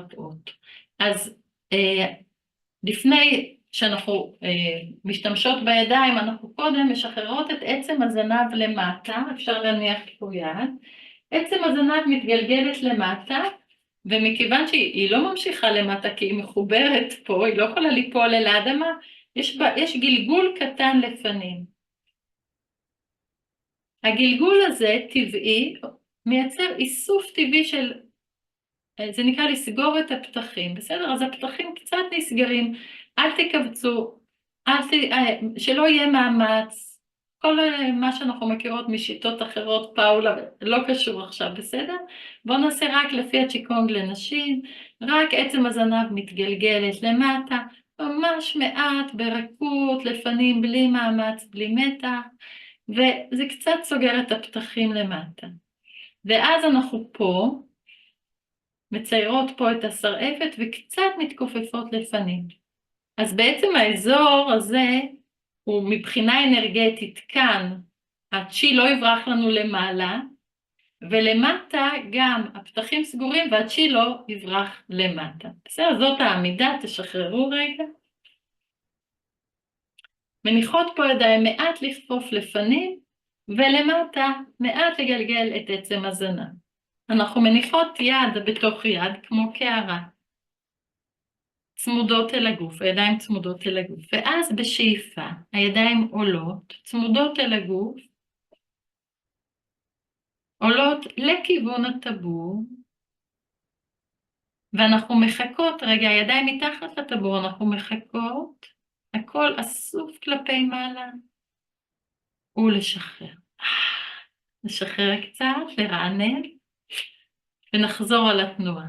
מטעות. אז לפני שאנחנו משתמשות בידיים, אנחנו קודם משחררות את עצם הזנב למטה, אפשר להניח פה יד, עצם הזנב מתגלגלת למטה, ומכיוון שהיא לא ממשיכה למטה כי היא מחוברת פה, היא לא יכולה ליפול אל האדמה, יש גלגול קטן לפנים. הגלגול הזה טבעי, מייצר איסוף טבעי של, זה נקרא לסגור את הפתחים, בסדר? אז הפתחים קצת נסגרים, אל תקבצו, שלא יהיה מאמץ, כל מה שאנחנו מכירות משיטות אחרות, פאולה, לא קשור עכשיו, בסדר? בואו נעשה רק לפי הצ'יקונג לנשים, רק עצם הזנב מתגלגלת למטה, ממש מעט ברכות, לפנים בלי מאמץ, בלי מתח, וזה קצת סוגר את הפתחים למטה. ואז אנחנו פה, מציירות פה את השרעפת וקצת מתכופפות לפנים. אז בעצם האזור הזה הוא מבחינה אנרגטית כאן, הצ'י לא יברח לנו למעלה, ולמטה גם הפתחים סגורים והצ'י לא יברח למטה. בסדר, זאת העמידה, תשחררו רגע. מניחות פה ידיים מעט לכפוף לפנים, ולמטה מעט לגלגל את עצם הזנב. אנחנו מניחות יד בתוך יד כמו קערה. צמודות אל הגוף, הידיים צמודות אל הגוף, ואז בשאיפה הידיים עולות, צמודות אל הגוף, עולות לכיוון הטבור, ואנחנו מחכות, רגע, הידיים מתחת לטבור, אנחנו מחכות, הכל אסוף כלפי מעלה, ולשחרר. לשחרר קצת, לרענן, ונחזור על התנועה.